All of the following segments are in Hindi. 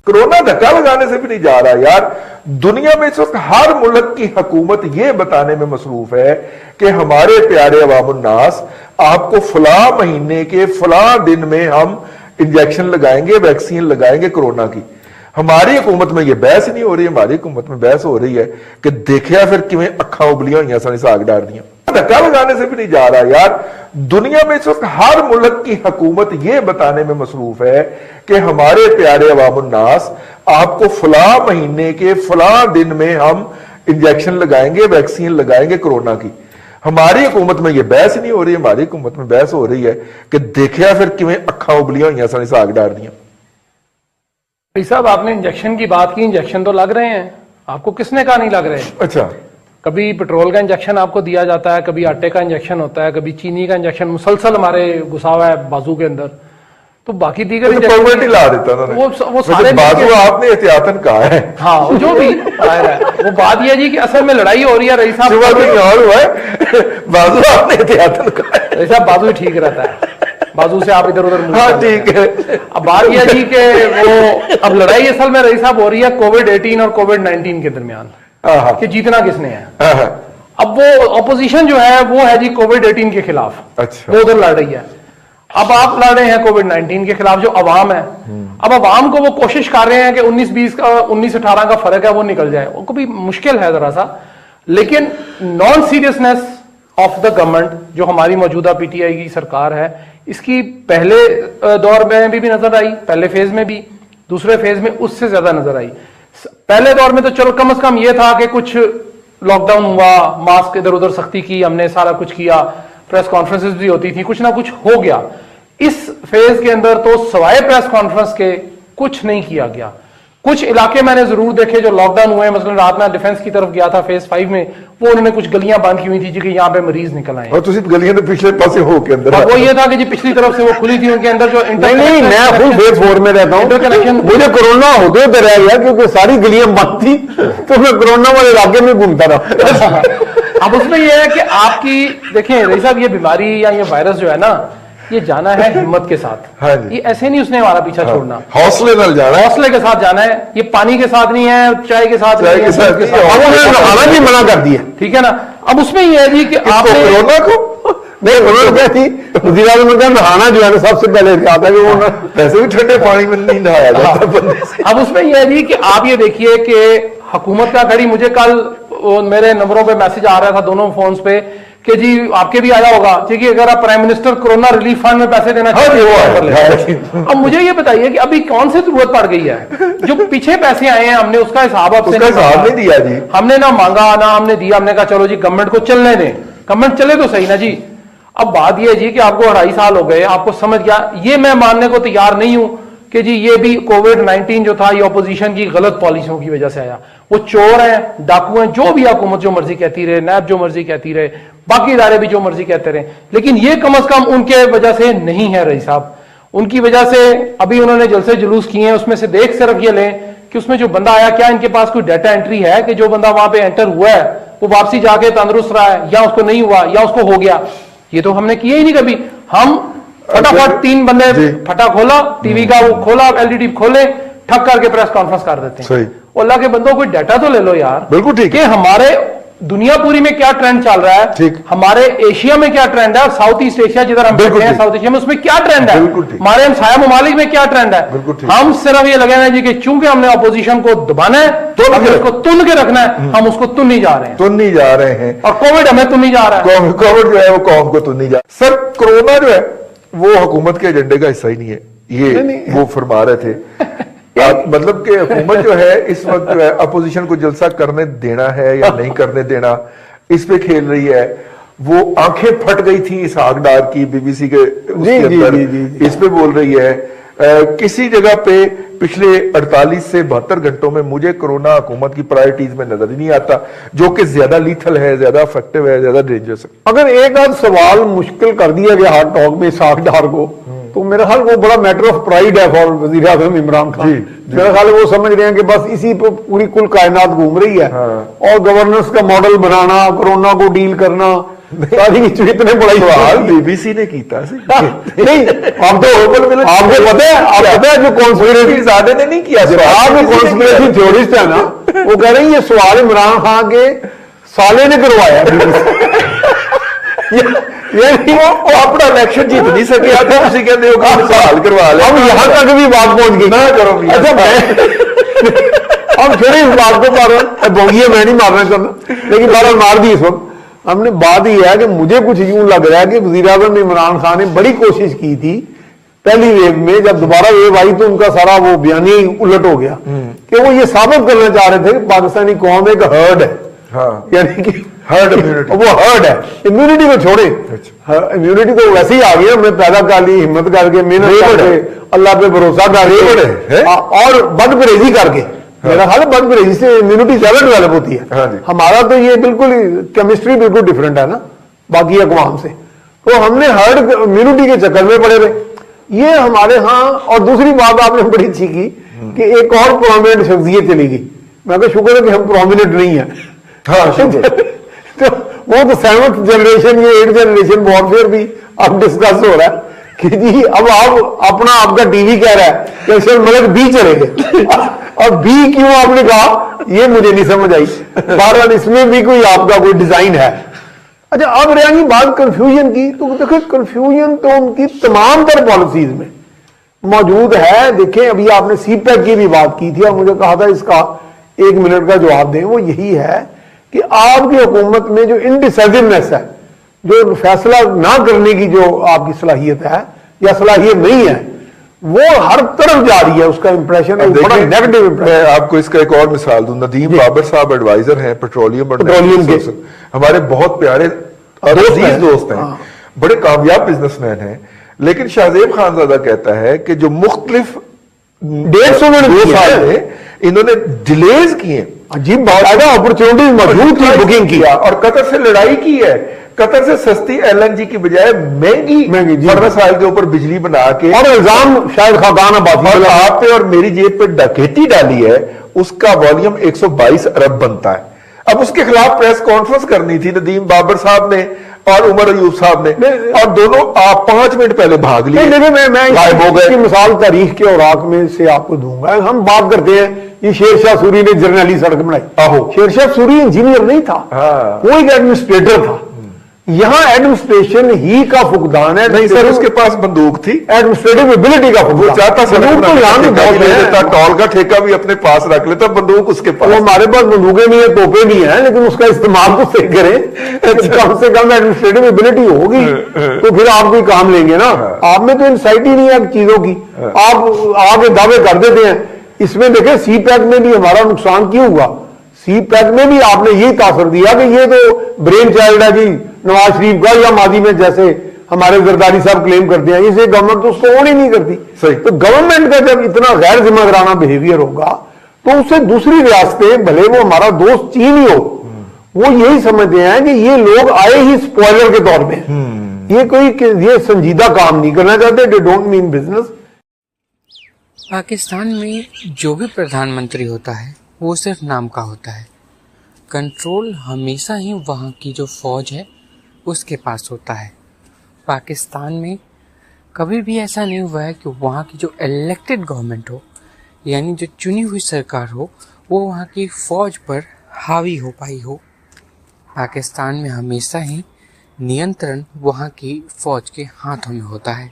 कोरोना धक्का लगाने से भी नहीं जा रहा यार। दुनिया में इस वक्त हर मुल्क की हुकूमत यह बताने में मसरूफ है कि हमारे प्यारे अवामुन्नास, आपको फला महीने के फला दिन में हम इंजेक्शन लगाएंगे, वैक्सीन लगाएंगे कोरोना की। हमारी हुकूमत में यह बहस नहीं हो रही, हमारी हुकूमत में बहस हो रही है कि देखिया फिर किवें अखा उबलियां हुई सन साग डार दियां। धक्का लगाने से भी नहीं जा रहा यार। दुनिया में इस वक्त हर मुल्क की हुकूमत यह बताने में मसरूफ है कि हमारे प्यारे अवामुन्नास, आपको फला महीने के फला दिन में हम इंजेक्शन लगाएंगे, वैक्सीन लगाएंगे कोरोना की। हमारी हुकूमत में यह बहस नहीं हो रही, हमारी हुकूमत में बहस हो रही है कि देखिया फिर किवें अखा उबलियां हुई सन साग डार दियां। भाई साहब, आपने इंजेक्शन की बात की, इंजेक्शन तो लग रहे हैं, आपको किसने कहा नहीं लग रहे? अच्छा, कभी पेट्रोल का इंजेक्शन आपको दिया जाता है, कभी आटे का इंजेक्शन होता है, कभी चीनी का इंजेक्शन मुसलसल हमारे घुसा हुआ है बाजू के अंदर। तो बाकी दीगर तो ला देता था वो सारे बाजू आपने एहतियातन कहा है। हाँ, जो भी है वो बात यह जी कि असल में लड़ाई हो रही है रईस साहब, और हुआ है बाजू आपने एहतियातन कहा है। रईस साहब बाजू ठीक रहता है, बाजू से आप इधर उधर। हाँ ठीक है। अब बात यह जी कि वो अब लड़ाई असल में रईस साहब हो रही है कोविड-18 और कोविड-19 के दरमियान कि जीतना किसने है। अब वो ऑपोजिशन जो है वो है जी कोविड-18 के खिलाफ। अच्छा, वो उधर लड़ रही है। अब आप लड़ रहे हैं कोविड-19 के खिलाफ, जो अवाम है। अब अवाम को वो कोशिश कर रहे हैं कि 19-20 का 19-18 का फर्क है वो निकल जाए। उनको भी मुश्किल है जरा सा, लेकिन non seriousness of the government जो हमारी मौजूदा पीटीआई की सरकार है, इसकी पहले दौर में भी नजर आई, पहले फेज में भी, दूसरे फेज में उससे ज्यादा नजर आई। पहले दौर में तो चलो कम से कम यह था कि कुछ लॉकडाउन हुआ, मास्क इधर उधर सख्ती की, हमने सारा कुछ किया, प्रेस कॉन्फ्रेंसेस भी होती थी, कुछ ना कुछ हो गया। इस फेज के अंदर तो सवाए प्रेस कॉन्फ्रेंस के कुछ नहीं किया गया। कुछ इलाके मैंने जरूर देखे जो लॉकडाउन हुए, मसलन रात में डिफेंस की तरफ गया था फेज 5 में, वो उन्होंने कुछ गलियां बंद की हुई थी जी कि यहाँ पे मरीज निकल आए। और तुम गलियां तो पिछले पासे हो के अंदर वो ये था कि जी पिछली तरफ से वो खुली थी, उनके अंदर जो नहीं, मैं खुद फेज 4 में रहता हूँ, मुझे कोरोना होते तो रह गया क्योंकि सारी गलियां बंद थी, तो मैं कोरोना वाले इलाके में घूमता रहा। अब उसमें यह है कि आपकी देखें रईस साहब, ये बीमारी या ये वायरस जो है ना, ये जाना है हिम्मत के साथ। हाँ जी। ये ऐसे नहीं उसने हमारा पीछा छोड़ना, हौसले नाल जाना है, हौसले के साथ जाना है। ये पानी के साथ नहीं है, चाय के साथ नहीं है, नहाना भी मना कर दिया, ठीक है ना। अब उसमें यह है जी कि आपने कोरोना को नहीं, उन्होंने क्या थी नहाना जो है ना सबसे पहले आता है कि वो वैसे भी ठंडे पानी में नहीं नहाया जाता। अब उसमें यह है जी कि आप ये देखिए कि हुकूमत का खड़ी, मुझे कल मेरे नंबरों पे मैसेज आ रहा था दोनों फोन्स पे कि जी आपके भी आया होगा ठीक है, अगर आप prime minister corona relief fund में पैसे देना चाहते हैं। अब मुझे ये बताइए कि अभी कौन सी जरूरत पड़ गई है? जो पीछे पैसे आए हैं हमने उसका हिसाब आपसे नहीं दिया जी, हमने ना मांगा ना हमने दिया, हमने कहा चलो जी गवर्नमेंट को चलने दें, गवर्नमेंट चले तो सही ना जी। अब बात यह जी कि आपको 2.5 साल हो गए, आपको समझ गया, ये मैं मानने को तैयार नहीं हूं कि जी ये भी कोविड-19 जो था ये ऑपोजिशन की गलत पॉलिसियों की वजह से आया। वो चोर हैं, डाकू हैं, जो भी हुकूमत जो मर्जी कहती रहे, नैब जो मर्जी कहती रहे, बाकी इदारे भी जो मर्जी कहते रहे, लेकिन ये कम से कम उनके वजह से नहीं है रईस साहब। उनकी वजह से अभी उन्होंने जलसे जुलूस किए हैं, उसमें से देख सिर्फ ये लें कि उसमें जो बंदा आया, क्या इनके पास कोई डाटा एंट्री है कि जो बंदा वहां पे एंटर हुआ है वो वापसी जाके तंदुरुस्त रहा है या उसको नहीं हुआ या उसको हो गया? ये तो हमने किया ही नहीं कभी। हम फटाफट 3 बंदे फटा खोला, टीवी का वो खोला, एलईडी खोले, ठक करके प्रेस कॉन्फ्रेंस कर देते हैं। अल्लाह के बंदों कोई डाटा तो ले लो यार। बिल्कुल ठीक है। हमारे दुनिया पूरी में क्या ट्रेंड चल रहा है, ठीक, हमारे एशिया में क्या ट्रेंड है, और साउथ ईस्ट एशिया जिधर हम बैठे हैं साउथ एशिया में उसमें क्या ट्रेंड है, हमारे हमसाया ममालिक में क्या ट्रेंड है। हम सिर्फ ये लगे हैं जी कि चूंकि हमने ऑपोजिशन को दबाना है तो उसको तुन के रखना है, हम उसको तुन नहीं जा रहे हैं, तुन नहीं जा रहे हैं, और कोविड हमें तुन नहीं जा रहा है। कोविड जो है वो कौम को तुन नहीं जा। सर कोरोना जो है वो हुकूमत के एजेंडे का हिस्सा ही नहीं है, ये वो फरमा रहे थे। मतलब कि हुकूमत जो है इस वक्त जो है अपोजिशन को जलसा करने देना है या नहीं करने देना, इस पे खेल रही है। वो आंखें फट गई थी इस आग डार की बीबीसी के अंदर, इस पे बोल रही है। किसी जगह पे पिछले 48 से 72 घंटों में मुझे कोरोना हुकूमत की प्रायोरिटीज में नजर ही नहीं आता, जो कि ज्यादा लीथल है, ज्यादा इफेक्टिव है, ज्यादा डेंजरस है। अगर एक आध सवाल मुश्किल कर दिया गया हार्ट टॉक में साग डार को, तो मेरा ख्याल वो बड़ा मैटर ऑफ प्राइड है फॉर वजीर आज़म इमरान खान। मेरा ख्याल वो समझ रहे हैं कि बस इसी पर पूरी कुल कायनात घूम रही है। और गवर्नेंस का मॉडल बनाना, कोरोना को डील करना, सारी की इतने बड़ा सवाल बीबीसी ने कीता सी नहीं, आप तो आपको पता है, आप पता है जो कॉन्स्पिरेसी ज्यादा ने नहीं किया, आप जो कॉन्स्पिरेसी थ्योरिस्ट है ना, वो कह रहे हैं ये सवाल इमरान खान के साले ने करवाया। ये वो अपना इलेक्शन जीत नहीं सके, आप कहते हो सवाल करवा ले। हम यहाँ तक भी बात पहुंच गई ना करो। अच्छा हम फिर इस बात को मार बोगिए, मैं नहीं मारना चाहता, लेकिन बहरहाल मार दी इस वक्त हमने। बात यह है कि मुझे कुछ यूं लग रहा है कि वज़ीर-ए-आज़म इमरान खान ने बड़ी कोशिश की थी पहली वेव में, जब दोबारा वेव आई तो उनका सारा वो बयानी उलट हो गया कि वो ये साबित करना चाह रहे थे कि पाकिस्तानी कौम एक हर्ड है। हाँ। यानी कि हर्ड इम्यूनिटी, वो हर्ड है, इम्यूनिटी को छोड़े, इम्यूनिटी तो वैसे ही आ गई, हमने पैदा कर ली हिम्मत करके, मेहनत करके, अल्लाह पे भरोसा करके और बदपरहेजी करके। मेरा ख्याल है बदपरहेजी से इम्यूनिटी ज्यादा डेवलप होती है। हमारा तो ये बिल्कुल केमिस्ट्री बिल्कुल डिफरेंट है ना बाकी अक़वाम से, तो हमने हर्ड इम्यूनिटी के चक्कर में पड़े रहे। ये हमारे यहाँ, और दूसरी बात आपने बड़ी अच्छी की कि एक और प्रोमिनेंट शख्सियत चली गई। मैं कहा शुक्र है कि हम प्रोमिनेंट नहीं है। तो वो तो 7th जनरेशन, ये 8th जनरेशन वॉरफेयर भी अब डिस्कस हो रहा है कि जी अब आप अपना, आपका टीवी कह रहा है कि सर मलक बी चलेंगे, और बी क्यों आपने कहा ये मुझे नहीं समझ आई। बहरहाल इसमें भी कोई आपका कोई डिजाइन है। अच्छा, अब रहेगी बात कंफ्यूजन की, तो देखिए कंफ्यूजन तो उनकी तमाम तर पॉलिसीज में मौजूद है। देखें अभी आपने सीपैक की भी बात की थी और मुझे कहा था इसका 1 मिनट का जवाब दें। वो यही है कि आपकी हुकूमत में जो इनडिसाइसिवनेस है, जो फैसला ना करने की जो आपकी सलाहियत है या सलाहियत नहीं है, वो हर तरफ जा रही है। उसका इंप्रेशन बड़ा नेगेटिव इंप्रेशन। मैं आपको इसका एक और मिसाल दूं। नदीम बाबर साहब एडवाइजर हैं पेट्रोलियम के, हमारे बहुत प्यारे दोस्त हैं, बड़े कामयाब बिजनेसमैन हैं। लेकिन शाहजेब खानजादा कहता है कि जो मुख्तलिफ 150 साल में इन्होंने डिलेज किए, अजीब बात, अपॉर्चुनिटीज मौजूद थी, बुकिंग किया और कतर से लड़ाई की है। कतर से सस्ती एलएनजी की बजाय महंगी फर्नेस ऑयल के ऊपर बिजली बना के, और इल्जाम शायद खाकान आबादी और आप पे और मेरी जेब पे डकैती डाली है, उसका वॉल्यूम 122 अरब बनता है। अब उसके खिलाफ प्रेस कॉन्फ्रेंस करनी थी नदीम बाबर साहब ने और उमर अयूब साहब ने, और दोनों आप 5 मिनट पहले भाग लिए। मैं गायब हो गए। मिसाल तारीख के औराक में से आपको दूंगा। हम बात करते हैं ये शेरशाह सूरी ने जर्नैली सड़क बनाई। आहो, शेरशाह सूरी इंजीनियर नहीं था, वो एक एडमिनिस्ट्रेटर था। यहाँ एडमिनिस्ट्रेशन ही का फुकदान है। नहीं सर, उसके पास बंदूक थी, एडमिनिस्ट्रेटिव एबिलिटी का फुकदान। चाहता टॉल का ठेका भी अपने पास रख लेता, बंदूक उसके पास। हमारे पास बंदूकें नहीं है, तोपे नहीं है, लेकिन उसका इस्तेमाल तो सही करें। कम से कम एडमिनिस्ट्रेटिव एबिलिटी होगी तो फिर आप कोई काम लेंगे ना। आप में तो इंसाइट ही नहीं है चीजों की, आप आगे दावे कर देते हैं। इसमें देखें सीपैक में भी हमारा नुकसान क्यों हुआ। सीपैक में भी आपने यही तासर दिया कि ये तो ब्रेन चाइल्ड है जी नवाज शरीफ का, या माजी में जैसे हमारे जरदारी साहब क्लेम करते हैं, इसे गवर्नमेंट तो उसको ओन ही नहीं करती। सही। तो गवर्नमेंट का जब इतना गैर जिम्मेदाराना बिहेवियर होगा तो उससे दूसरी रियासतें, भले वो हमारा दोस्त चीन ही हो, वो यही समझते हैं कि ये लोग आए ही स्पॉइलर के तौर पे, ये कोई ये संजीदा काम नहीं करना चाहते। They don't mean business. Pakistan में जो भी प्रधानमंत्री होता है वो सिर्फ नाम का होता है। कंट्रोल हमेशा ही वहाँ की जो फौज है उसके पास होता है। पाकिस्तान में कभी भी ऐसा नहीं हुआ है कि वहाँ की जो इलेक्टेड गवर्नमेंट हो, यानी जो चुनी हुई सरकार हो, वो वहाँ की फ़ौज पर हावी हो पाई हो। पाकिस्तान में हमेशा ही नियंत्रण वहाँ की फ़ौज के हाथों में होता है,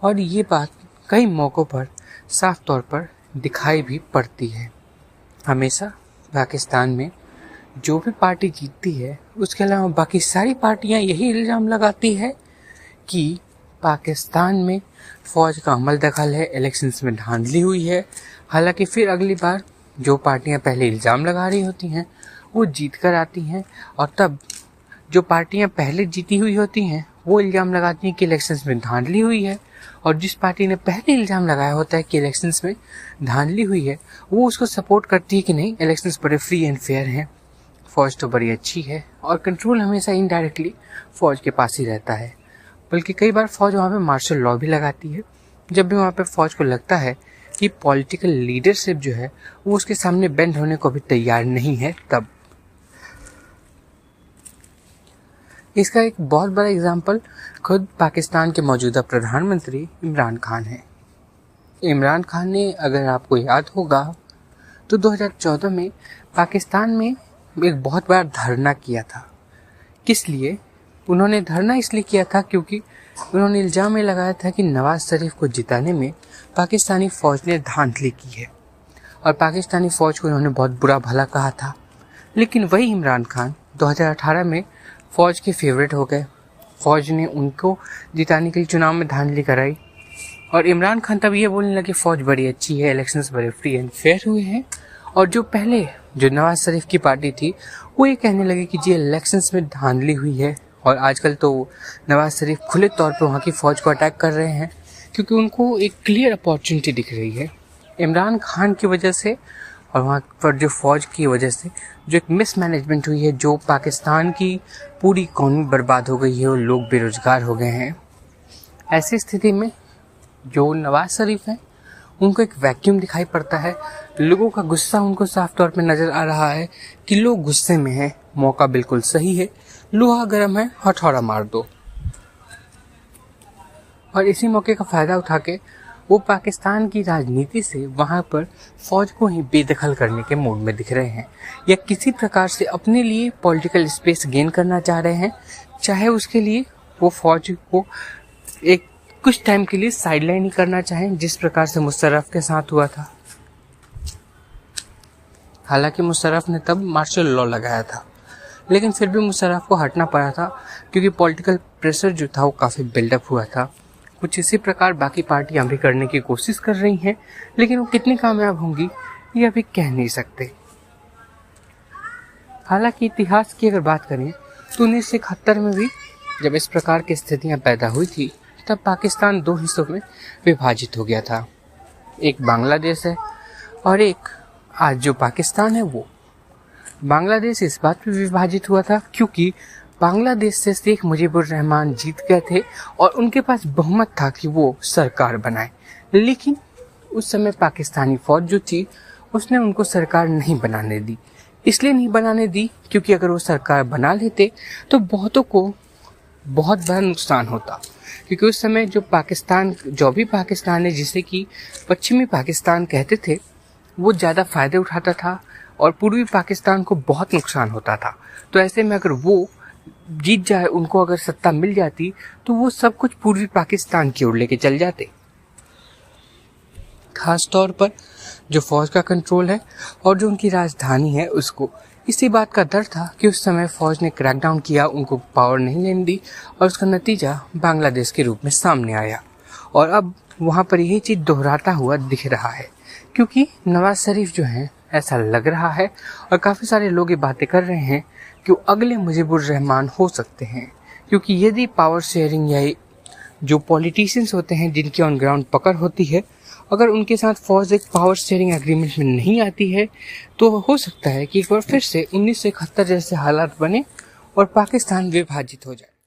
और ये बात कई मौक़ों पर साफ तौर पर दिखाई भी पड़ती है। हमेशा पाकिस्तान में जो भी पार्टी जीतती है, उसके अलावा बाकी सारी पार्टियां यही इल्ज़ाम लगाती है कि पाकिस्तान में फ़ौज का अमल दखल है, इलेक्शंस में धांधली हुई है। हालांकि फिर अगली बार जो पार्टियां पहले इल्ज़ाम लगा रही होती हैं वो जीत कर आती हैं, और तब जो पार्टियां पहले जीती हुई होती हैं वो इल्ज़ाम लगाती हैं कि इलेक्शंस में धांधली हुई है, और जिस पार्टी ने पहले इल्ज़ाम लगाया होता है कि इलेक्शंस में धांधली हुई है वो उसको सपोर्ट करती है कि नहीं, इलेक्शंस बड़े फ्री एंड फेयर हैं, फ़ौज तो बड़ी अच्छी है। और कंट्रोल हमेशा इनडायरेक्टली फ़ौज के पास ही रहता है। बल्कि कई बार फ़ौज वहाँ पे मार्शल लॉ भी लगाती है। जब भी वहाँ पे फ़ौज को लगता है कि पॉलिटिकल लीडरशिप जो है वो उसके सामने बेंड होने को भी तैयार नहीं है, तब इसका एक बहुत बड़ा एग्जाम्पल खुद पाकिस्तान के मौजूदा प्रधानमंत्री इमरान खान है। इमरान खान ने, अगर आपको याद होगा, तो 2014 में पाकिस्तान में एक बहुत बड़ा धरना किया था। किस लिए? उन्होंने धरना इसलिए किया था क्योंकि उन्होंने इल्ज़ाम में लगाया था कि नवाज शरीफ को जिताने में पाकिस्तानी फ़ौज ने धांधली की है और पाकिस्तानी फ़ौज को उन्होंने बहुत बुरा भला कहा था। लेकिन वही इमरान खान 2018 में फ़ौज के फेवरेट हो गए। फ़ौज ने उनको जिताने के लिए चुनाव में धांधली कराई और इमरान खान तब ये बोलने लगे फ़ौज बड़ी अच्छी है, इलेक्शंस बड़े फ्री एंड फेयर हुए हैं। और जो नवाज शरीफ की पार्टी थी वो ये कहने लगे कि जी इलेक्शंस में धांधली हुई है। और आजकल तो नवाज शरीफ खुले तौर पर वहाँ की फ़ौज को अटैक कर रहे हैं क्योंकि उनको एक क्लियर अपॉर्चुनिटी दिख रही है इमरान खान की वजह से और वहाँ पर जो फ़ौज की वजह से जो एक मिसमैनेजमेंट हुई है, जो पाकिस्तान की पूरी इकॉनमी बर्बाद हो गई है और लोग बेरोजगार हो गए हैं। ऐसी स्थिति में जो नवाज शरीफ हैं उनको एक वैक्यूम दिखाई पड़ता है। लोगों का गुस्सा उनको साफ तौर पे नज़र आ रहा है कि लोग गुस्से में हैं। मौका बिल्कुल सही है, लोहा गर्म है, हथौड़ा मार दो। और इसी मौके का फ़ायदा उठा के वो पाकिस्तान की राजनीति से वहाँ पर फ़ौज को ही बेदखल करने के मूड में दिख रहे हैं या किसी प्रकार से अपने लिए पॉलिटिकल स्पेस गेन करना चाह रहे हैं, चाहे उसके लिए वो फ़ौज को एक कुछ टाइम के लिए साइडलाइन ही करना चाहें, जिस प्रकार से मुशर्रफ के साथ हुआ था। हालांकि मुशर्रफ ने तब मार्शल लॉ लगाया था, लेकिन फिर भी मुशर्रफ को हटना पड़ा था क्योंकि पॉलिटिकल प्रेशर जो था वो काफ़ी बिल्डअप हुआ था। कुछ इसी प्रकार बाकी पार्टियां भी करने की कोशिश कर रही हैं, लेकिन वो कितनी कामयाब होंगी ये अभी कह नहीं सकते। हालांकि इतिहास की अगर बात करें तो 1971 में भी जब इस प्रकार की स्थितियां पैदा हुई थी तब पाकिस्तान दो हिस्सों में विभाजित हो गया था। एक बांग्लादेश है और एक आज जो पाकिस्तान है वो। बांग्लादेश इस बात पे विभाजित हुआ था क्योंकि बांग्लादेश से शेख मुजीबुर रहमान जीत गए थे और उनके पास बहुमत था कि वो सरकार बनाए, लेकिन उस समय पाकिस्तानी फौज जो थी उसने उनको सरकार नहीं बनाने दी। इसलिए नहीं बनाने दी क्योंकि अगर वो सरकार बना लेते तो बहुतों को बहुत बड़ा नुकसान होता, क्योंकि उस समय जो भी पाकिस्तान है जिसे कि पश्चिमी पाकिस्तान कहते थे, वो ज़्यादा फ़ायदे उठाता था और पूर्वी पाकिस्तान को बहुत नुकसान होता था। तो ऐसे में अगर वो जीत जाए, उनको अगर सत्ता मिल जाती तो वो सब कुछ पूर्वी पाकिस्तान की ओर लेके चल जाते। खास तौर पर जो फौज का कंट्रोल है और जो उनकी राजधानी है उसको इसी बात का डर था कि उस समय फौज ने क्रैकडाउन किया, उनको पावर नहीं लेने दी और उसका नतीजा बांग्लादेश के रूप में सामने आया। और अब वहाँ पर यही चीज़ दोहराता हुआ दिख रहा है क्योंकि नवाज शरीफ जो हैं, ऐसा लग रहा है और काफ़ी सारे लोग ये बातें कर रहे हैं कि वो अगले मुजीबुर रहमान हो सकते हैं, क्योंकि यदि पावर शेयरिंग या जो पॉलिटिशियंस होते हैं जिनकी ऑन ग्राउंड पकड़ होती है, अगर उनके साथ फौज एक पावर शेयरिंग एग्रीमेंट में नहीं आती है तो हो सकता है कि एक बार फिर से 1971 जैसे हालात बने और पाकिस्तान विभाजित हो जाए।